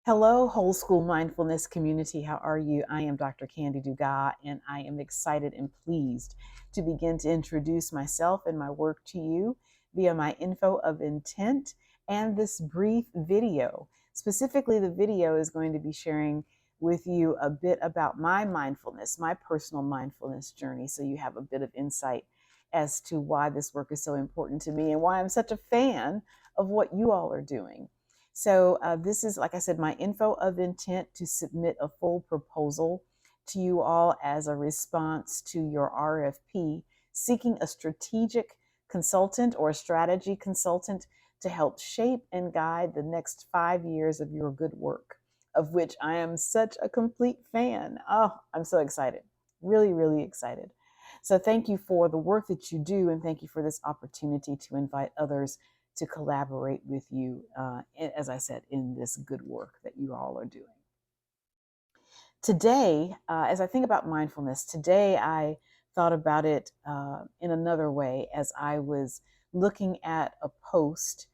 Hello, whole school mindfulness community. How are you? I am Dr. Candy Dugas, and I am excited and pleased to begin to introduce myself and my work to you via my info of intent and this brief video. Specifically, the video is going to be sharing with you a bit about my mindfulness, my personal mindfulness journey, so you have a bit of insight as to why this work is so important to me and why I'm such a fan of what you all are doing. So this is, like I said, my info of intent to submit a full proposal to you all as a response to your RFP, seeking a strategic consultant or a strategy consultant to help shape and guide the next 5 years of your good work, of which I am such a complete fan. Oh, I'm so excited. Really, really excited. So thank you for the work that you do, and thank you for this opportunity to invite others to collaborate with you, as I said, in this good work that you all are doing. Today, as I think about mindfulness, today I thought about it in another way as I was looking at a post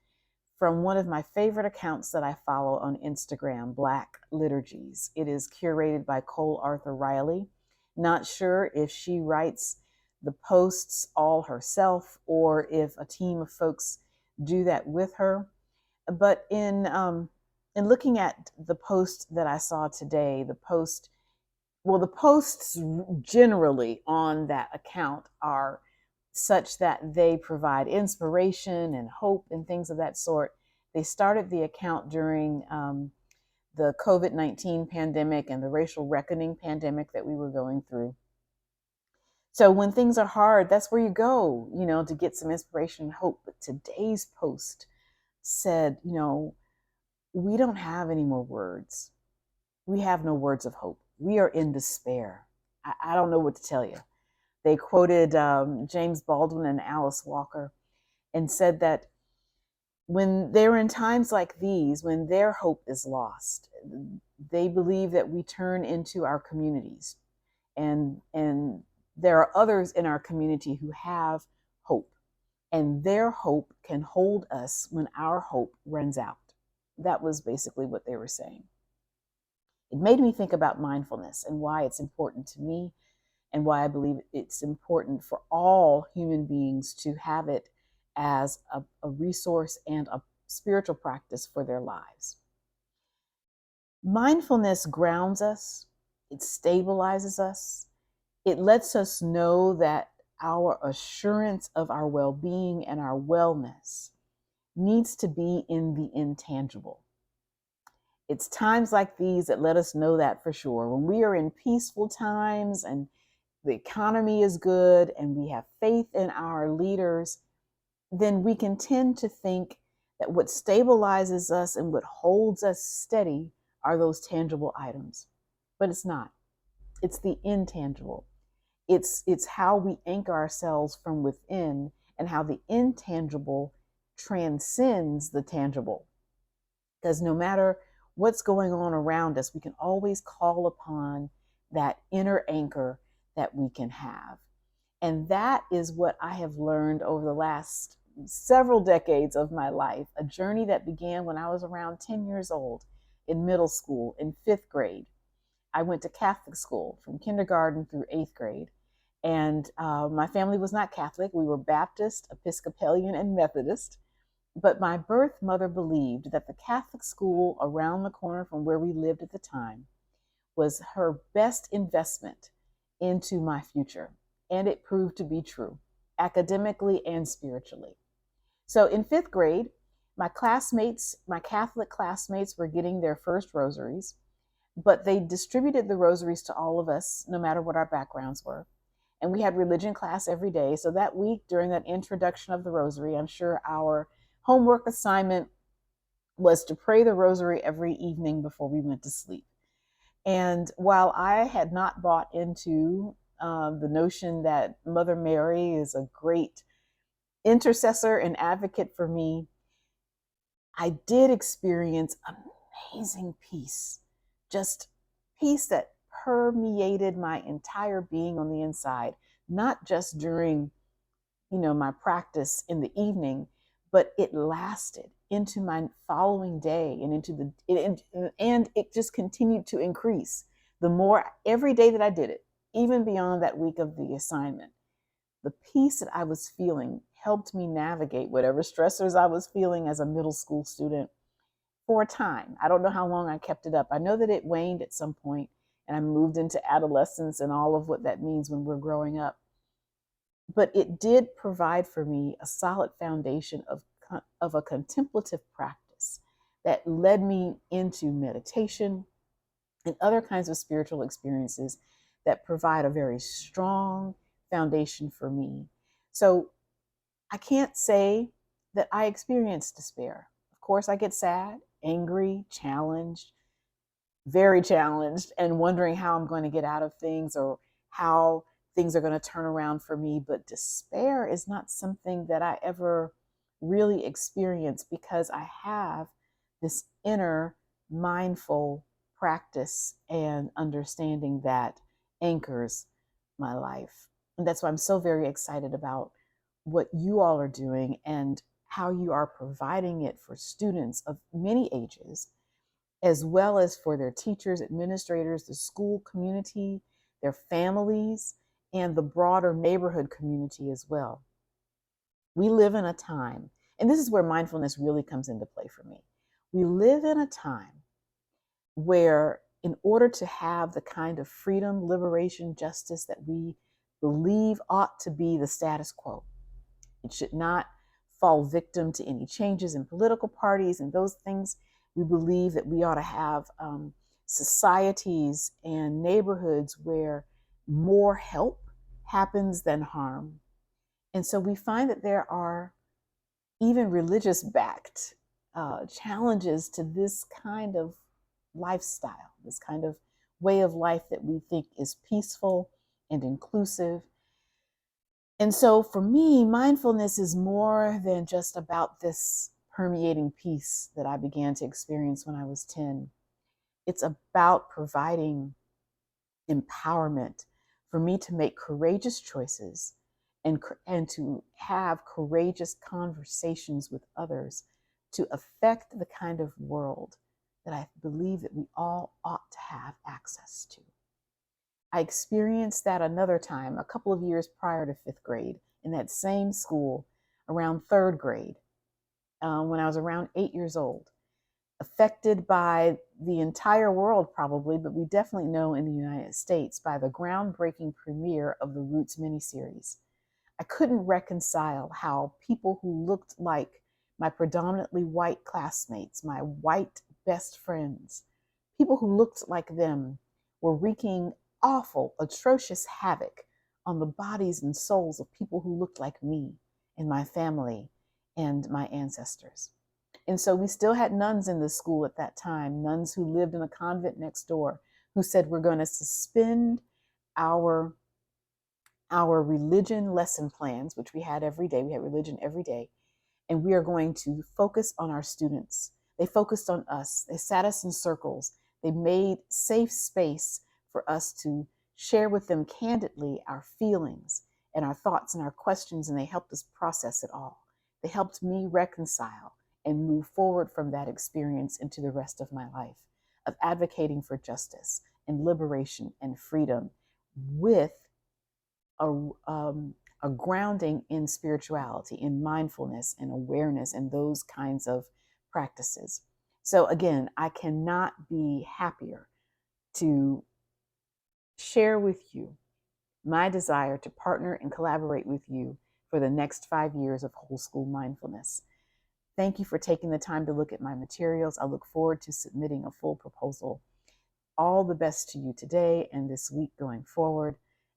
from one of my favorite accounts that I follow on Instagram, Black Liturgies. It is curated by Cole Arthur Riley. Not sure if she writes the posts all herself or if a team of folks do that with her. But in looking at the post that I saw today, the posts generally on that account are such that they provide inspiration and hope and things of that sort. They started the account during the COVID-19 pandemic and the racial reckoning pandemic that we were going through. So when things are hard, that's where you go, to get some inspiration and hope. But today's post said, we don't have any more words. We have no words of hope. We are in despair. I don't know what to tell you. They quoted James Baldwin and Alice Walker and said that when they're in times like these, when their hope is lost, they believe that we turn into our communities. And there are others in our community who have hope, and their hope can hold us when our hope runs out. That was basically what they were saying. It made me think about mindfulness and why it's important to me and why I believe it's important for all human beings to have it as a resource and a spiritual practice for their lives. Mindfulness grounds us, it stabilizes us, it lets us know that our assurance of our well-being and our wellness needs to be in the intangible. It's times like these that let us know that for sure. When we are in peaceful times and the economy is good and we have faith in our leaders, then we can tend to think that what stabilizes us and what holds us steady are those tangible items. But it's not. It's the intangible. It's how we anchor ourselves from within and how the intangible transcends the tangible. Because no matter what's going on around us, we can always call upon that inner anchor that we can have. And that is what I have learned over the last several decades of my life, a journey that began when I was around 10 years old in middle school, in 5th grade. I went to Catholic school from kindergarten through 8th grade. And my family was not Catholic. We were Baptist, Episcopalian, and Methodist. But my birth mother believed that the Catholic school around the corner from where we lived at the time was her best investment into my future. And it proved to be true, academically and spiritually. So in 5th grade, my Catholic classmates were getting their first rosaries, but they distributed the rosaries to all of us, no matter what our backgrounds were. And we had religion class every day. So that week, during that introduction of the rosary, I'm sure our homework assignment was to pray the rosary every evening before we went to sleep. And while I had not bought into the notion that Mother Mary is a great intercessor and advocate for me, I did experience amazing peace, just peace that permeated my entire being on the inside, not just during, my practice in the evening, but it lasted. into my following day and into and it just continued to increase. The more every day that I did it, even beyond that week of the assignment, the peace that I was feeling helped me navigate whatever stressors I was feeling as a middle school student for a time. I don't know how long I kept it up. I know that it waned at some point and I moved into adolescence and all of what that means when we're growing up. But it did provide for me a solid foundation of a contemplative practice that led me into meditation and other kinds of spiritual experiences that provide a very strong foundation for me. So I can't say that I experienced despair. Of course, I get sad, angry, challenged, very challenged, and wondering how I'm going to get out of things or how things are going to turn around for me. But despair is not something that I ever really experience because I have this inner mindful practice and understanding that anchors my life. And that's why I'm so very excited about what you all are doing and how you are providing it for students of many ages, as well as for their teachers, administrators, the school community, their families, and the broader neighborhood community as well. We live in a time, and this is where mindfulness really comes into play for me. We live in a time where, in order to have the kind of freedom, liberation, justice that we believe ought to be the status quo, it should not fall victim to any changes in political parties and those things. We believe that we ought to have societies and neighborhoods where more help happens than harm. And so we find that there are even religious backed challenges to this kind of lifestyle, this kind of way of life that we think is peaceful and inclusive. And so for me, mindfulness is more than just about this permeating peace that I began to experience when I was 10. It's about providing empowerment for me to make courageous choices and to have courageous conversations with others to affect the kind of world that I believe that we all ought to have access to. I experienced that another time, a couple of years prior to 5th grade, in that same school, around 3rd grade, when I was around 8 years old, affected by the entire world probably, but we definitely know in the United States, by the groundbreaking premiere of the Roots miniseries. I couldn't reconcile how people who looked like my predominantly white classmates, my white best friends, people who looked like them were wreaking awful, atrocious havoc on the bodies and souls of people who looked like me and my family and my ancestors. And so we still had nuns in the school at that time, nuns who lived in a convent next door, who said, we're going to suspend our religion lesson plans, which we had every day. We had religion every day. And we are going to focus on our students. They focused on us. They sat us in circles. They made safe space for us to share with them candidly our feelings and our thoughts and our questions, and they helped us process it all. They helped me reconcile and move forward from that experience into the rest of my life of advocating for justice and liberation and freedom with a grounding in spirituality, in mindfulness and awareness and those kinds of practices. So again, I cannot be happier to share with you my desire to partner and collaborate with you for the next 5 years of whole school mindfulness. Thank you for taking the time to look at my materials. I look forward to submitting a full proposal. All the best to you today and this week going forward,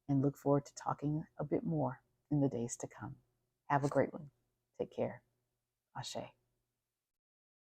and look forward to talking a bit more in the days to come. Have a great one. Take care. Ashe.